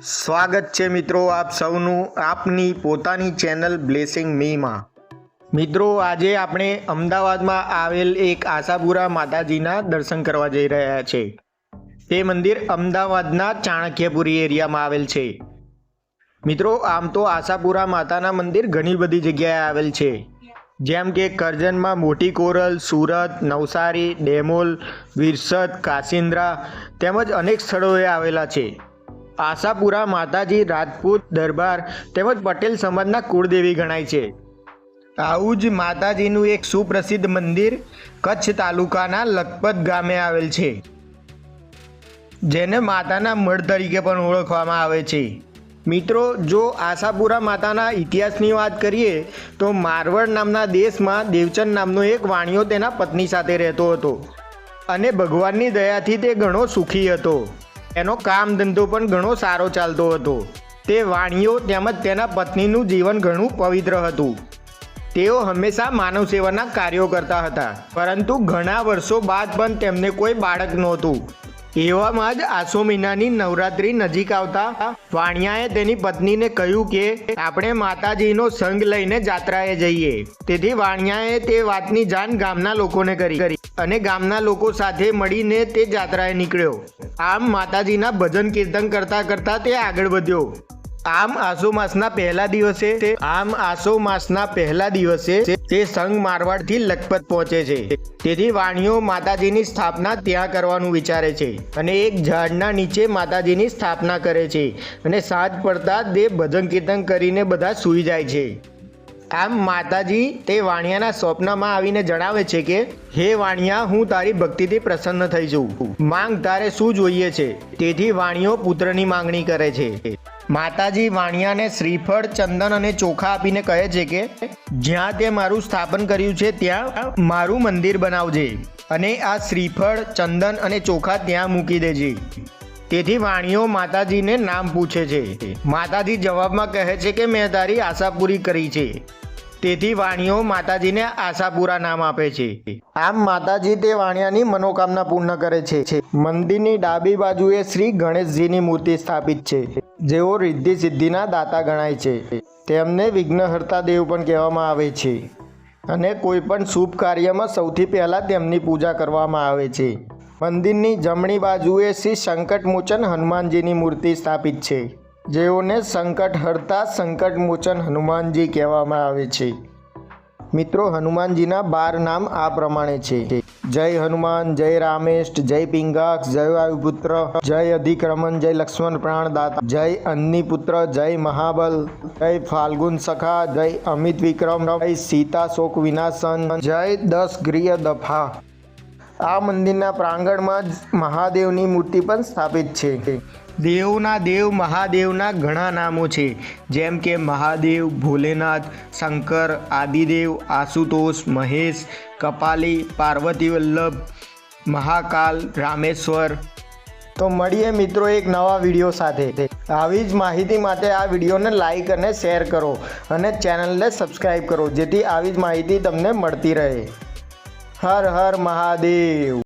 સ્વાગત છે મિત્રો આપ સૌનું આપની પોતાની ચેનલ બ્લેસિંગ મીમાં। મિત્રો આજે આપણે અમદાવાદમાં આવેલ એક આશાપુરા માતાજીના દર્શન કરવા જઈ રહ્યા છે। તે મંદિર અમદાવાદના ચાણક્યપુરી એરિયામાં આવેલ છે। મિત્રો આમ તો આશાપુરા માતાના મંદિર ઘણી બધી જગ્યાએ આવેલ છે, જેમ કે કરજણમાં મોટી કોરલ, સુરત, નવસારી, ડેમોલ, વિરસદ, કાસિન્દ્રા તેમજ અનેક સ્થળોએ આવેલા છે। આશાપુરા માતાજી રાજપૂત દરબાર તેમજ પટેલ સમાજના કુળદેવી ગણાય છે। આવું જ માતાજીનું એક સુપ્રસિદ્ધ મંદિર કચ્છ તાલુકાના લખપત ગામે આવેલ છે, જેને માતાના મઢ તરીકે પણ ઓળખવામાં આવે છે। મિત્રો જો આશાપુરા માતાના ઇતિહાસની વાત કરીએ તો મારવાડ નામના દેશમાં દેવચંદ નામનો એક વાણિયો તેના પત્ની સાથે રહેતો હતો અને ભગવાનની દયાથી તે ઘણો સુખી હતો। એનો કામ ધંધો પણ ઘણો સારો ચાલતો હતો। તે વાણિયો તેમજ તેના પત્નીનું જીવન ઘણું પવિત્ર હતું। તેઓ હંમેશા માનવ સેવાના કાર્યો કરતા હતા, પરંતુ ઘણા વર્ષો બાદ પણ તેમને કોઈ બાળક નહોતું। એવામાં જ આસો મહિનાની નવરાત્રિ નજીક આવતા વાણિયાએ તેની પત્નીને કહ્યું કે આપણે માતાજીનો સંગ લઈને જાત્રાએ જઈએ। તેથી વાણિયાએ તે વાતની જાણ ગામના લોકોને કરી અને ગામના લોકો સાથે મળીને તે જાત્રાએ નીકળ્યો। આમ માતાજીના ભજન કીર્તન કરતા કરતા તે આગળ વધ્યો। આમ આસો માસના પહેલા દિવસે તે સંઘ મારવાડથી લખપત પહોંચે છે। તેથી વાણિયો માતાજીની સ્થાપના ત્યાં કરવાનું વિચારે છે અને એક ઝાડના નીચે માતાજીની સ્થાપના કરે છે અને સાંજ પડતા તે ભજન કીર્તન કરીને બધા સૂઈ જાય છે। આમ માતાજી તે વાણિયાના સ્વપ્નમાં આવીને જણાવે છે કે હે વાણિયા, હું તારી ભક્તિથી પ્રસન્ન થઈ છું, માંગ તારે શું જોઈએ છે। તેથી વાણિયો પુત્રની માંગણી કરે છે। માતાજી વાણિયાને શ્રીફળ, ચંદન અને ચોખા આપીને કહે છે કે જ્યાં તે મારું સ્થાપન કર્યું છે ત્યાં મારું મંદિર બનાવજે અને આ શ્રીફળ, ચંદન અને ચોખા ત્યાં મૂકી દેજે। તેથી વાણિયો માતાજીને નામ પૂછે છે। માતાજી જવાબમાં કહે છે કે મેં તારી આશા પૂરી કરી છે। તેથી વાણિયો માતાજીને આશાપુરા નામ આપે છે। આમ માતાજી તે વાણિયાની મનોકામના પૂર્ણ કરે છે। મંદિરની ડાબી બાજુએ શ્રી ગણેશજીની મૂર્તિ સ્થાપિત છે, જેઓ રિદ્ધિ સિદ્ધિના દાતા ગણાય છે। તેમને વિઘ્નહર્તા દેવ પણ કહેવામાં આવે છે અને કોઈ પણ શુભ કાર્યમાં સૌથી પહેલાં તેમની પૂજા કરવામાં આવે છે। મંદિરની જમણી બાજુએ શ્રી સંકટમોચન હનુમાનજીની મૂર્તિ સ્થાપિત છે, જેઓને સંકટ હરતા સંકટમોચન હનુમાનજી કહેવામાં આવે છે। મિત્રો હનુમાનજીના 12 નામ આ પ્રમાણે છે: જય હનુમાન, જય રામેષ્ટ, જય પિંગાક્ષ, જય વાયુપુત્ર, જય અધિક્રમણ, જય લક્ષ્મણ પ્રાણદાતા, જય અન્નીપુત્ર, જય મહાબલ, જય ફાલ્ગુન સખા, જય અમિત વિક્રમ, જય સીતા શોક વિનાશન, જય 10 ગ્રીય દફા। આ મંદિરના પ્રાંગણમાં જ મહાદેવની મૂર્તિ પણ સ્થાપિત છે। દેવના દેવ મહાદેવના ઘણા નામો છે, જેમ કે મહાદેવ, ભોલેનાથ, શંકર, આદિદેવ, આશુતોષ, મહેશ, કપાલી, પાર્વતી વલ્લભ, મહાકાલ, રામેશ્વર। તો મળીએ મિત્રો એક નવા વિડીયો સાથે। આવી જ માહિતી માટે આ વિડીયોને લાઈક અને શેર કરો અને ચેનલને સબસ્ક્રાઈબ કરો, જેથી આવી જ માહિતી તમને મળતી રહે। હર હર મહાદેવ।